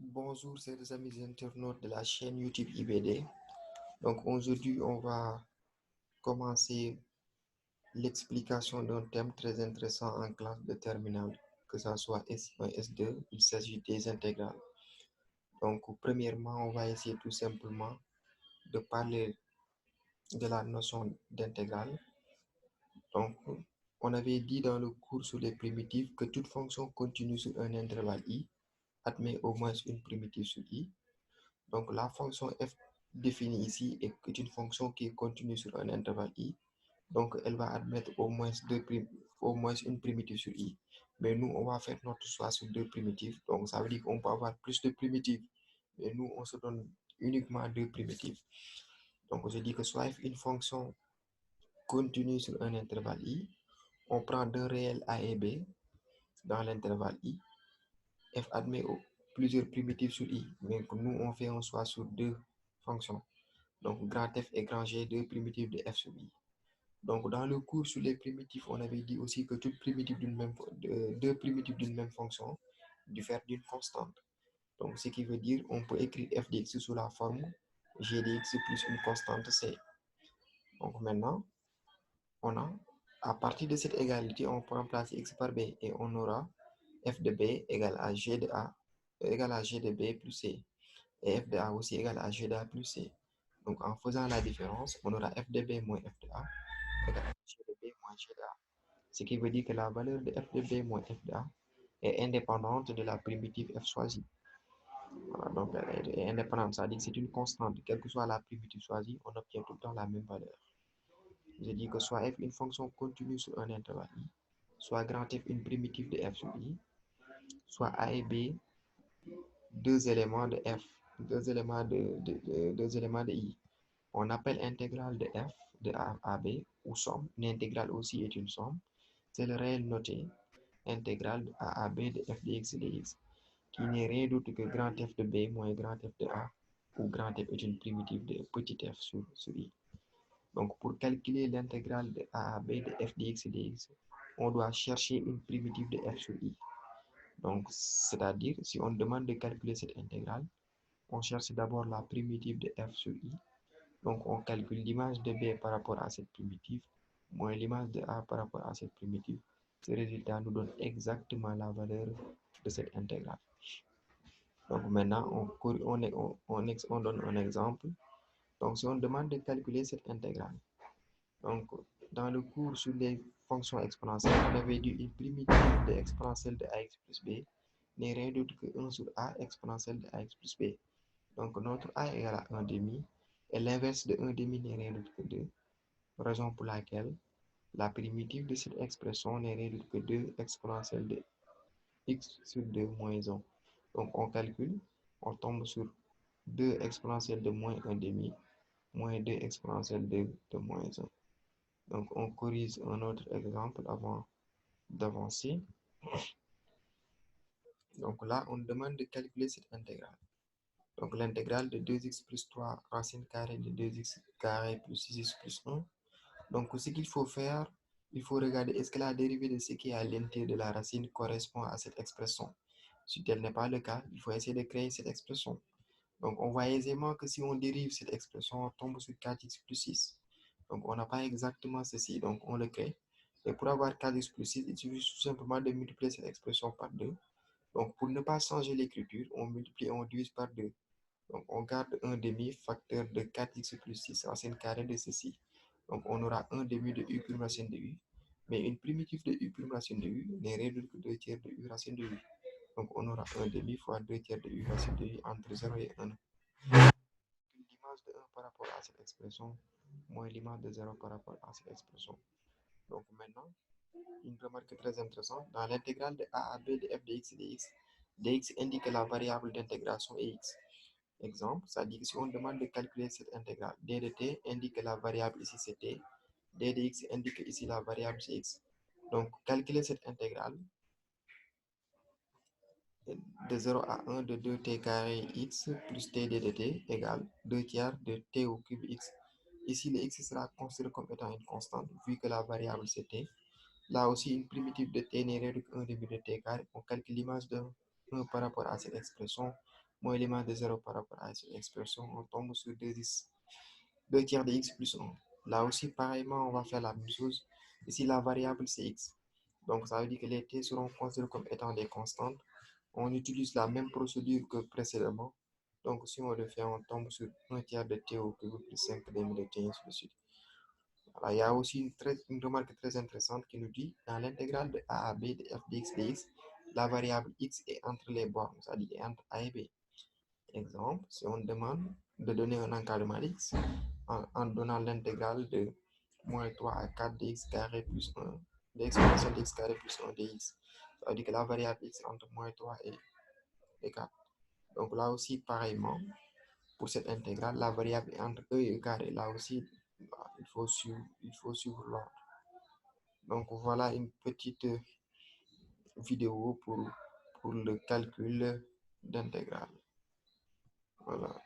Bonjour, chers amis internautes de la chaîne YouTube IBD. Donc aujourd'hui, on va commencer l'explication d'un thème très intéressant en classe de terminale, que ce soit S1, S2, il s'agit des intégrales. Donc premièrement, on va essayer tout simplement de parler de la notion d'intégrale. Donc on avait dit dans le cours sur les primitives que toute fonction continue sur un intervalle I admet au moins une primitive sur I. Donc, la fonction f définie ici est une fonction qui est continue sur un intervalle i. Donc, elle va admettre au moins une primitive sur i. Mais nous, on va faire notre choix sur deux primitives. Donc, ça veut dire qu'on peut avoir plus de primitives. Mais nous, on se donne uniquement deux primitives. Donc, je dis que soit f une fonction continue sur un intervalle i, on prend deux réels a et b dans l'intervalle i. F admet plusieurs primitives sur i, mais nous, on fait un choix sur deux fonctions. Donc, grand F et grand G, deux primitives de f sur i. Donc, dans le cours sur les primitifs, on avait dit aussi que deux primitives d'une même fonction diffèrent d'une constante. Donc, ce qui veut dire on peut écrire f de x sous la forme g de x plus une constante c. Donc, maintenant, on a, à partir de cette égalité, on peut remplacer x par b et on aura f de b égale à g de a égale à g de b plus c. Et f de a aussi égale à g de a plus c. Donc, en faisant la différence, on aura f de b moins f de a égale à g de b moins g de a. Ce qui veut dire que la valeur de f de b moins f de a est indépendante de la primitive f choisie. Voilà, donc elle est indépendante, c'est-à-dire que c'est une constante. Quelle que soit la primitive choisie, on obtient tout le temps la même valeur. Je dis que soit f une fonction continue sur un intervalle i, soit grand F une primitive de f sur i, soit a et b deux éléments de f, deux éléments de i. On appelle intégrale de f de a à b ou somme. Une intégrale aussi est une somme. C'est le réel noté intégrale de a à b de f de x dx, qui n'est rien d'autre que grand F de b moins grand F de a, où grand F est une primitive de petit f sur i. Donc, pour calculer l'intégrale de a à b de f de x dx, on doit chercher une primitive de f sur i. Donc, c'est-à-dire, si on demande de calculer cette intégrale, on cherche d'abord la primitive de f sur i. Donc, on calcule l'image de b par rapport à cette primitive, moins l'image de a par rapport à cette primitive. Ce résultat nous donne exactement la valeur de cette intégrale. Donc, maintenant, on donne un exemple. Donc, si on demande de calculer cette intégrale, donc, dans le cours sur les fonctions exponentielles, on avait dit une primitive de exponentielle de ax plus b n'est rien d'autre que 1 sur a exponentielle de ax plus b. Donc, notre a égale à 1 demi, et l'inverse de 1 demi n'est rien d'autre que 2, raison pour laquelle la primitive de cette expression n'est rien d'autre que 2 exponentielle de x sur 2 moins 1. Donc, on calcule, on tombe sur 2 exponentielle de moins 1 demi, moins 2 exponentielle de moins 1. Donc, on corrige un autre exemple avant d'avancer. Donc là, on demande de calculer cette intégrale. Donc, l'intégrale de 2x plus 3 racine carrée de 2x carré plus 6x plus 1. Donc, ce qu'il faut faire, il faut regarder est-ce que la dérivée de ce qui est à l'intérieur de la racine correspond à cette expression. Si tel n'est pas le cas, il faut essayer de créer cette expression. Donc, on voit aisément que si on dérive cette expression, on tombe sur 4x plus 6. Donc, on n'a pas exactement ceci, donc on le crée. Et pour avoir 4x plus 6, il suffit tout simplement de multiplier cette expression par 2. Donc, pour ne pas changer l'écriture, on multiplie et on divise par 2. Donc, on garde 1 demi facteur de 4x plus 6 racine carrée de ceci. Donc, on aura 1 demi de u prime racine de u. Mais une primitive de u prime racine de u n'est rien d'autre que 2 tiers de u racine de u. Donc, on aura 1 demi fois 2 tiers de u racine de u entre 0 et 1. L'image de 1 par rapport à cette expression moins l'image de 0 par rapport à cette expression. Donc, maintenant, une remarque très intéressante. Dans l'intégrale de a à b de f de x dx, dx indique que la variable d'intégration est x. Exemple, c'est-à-dire que si on demande de calculer cette intégrale, d de t indique que la variable ici c'est t, d de x indique ici la variable c'est x. Donc, calculer cette intégrale de 0 à 1 de 2t carré x plus t d de t égale 2 tiers de t au cube x. Ici, le x sera considéré comme étant une constante, vu que la variable c'est t. Là aussi, une primitive de t n'est rien que 1 demi de t carré. On calcule l'image de 1 par rapport à cette expression, moins l'élément de 0 par rapport à cette expression, on tombe sur 2 tiers de x plus 1. Là aussi, pareillement, on va faire la même chose. Ici, la variable, c'est x. Donc, ça veut dire que les t seront considérés comme étant des constantes. On utilise la même procédure que précédemment. Donc, si on le fait, on tombe sur 1 tiers de t au cube plus 5 demi de t, ainsi de suite. Voilà, il y a aussi une remarque très intéressante qui nous dit, dans l'intégrale de a à b de f dx dx, la variable x est entre les bornes, c'est-à-dire entre a et b. Exemple, si on demande de donner un encadrement x en donnant l'intégrale de moins 3 à 4 dx carré plus 1 de l'exponentielle dx carré plus 1 dx, ça veut dire que la variable x est entre moins 3 et 4. Donc là aussi, pareillement, pour cette intégrale, la variable est entre e et e carré. Là aussi, il faut suivre l'ordre. Donc voilà une petite vidéo pour le calcul d'intégrale. Voilà.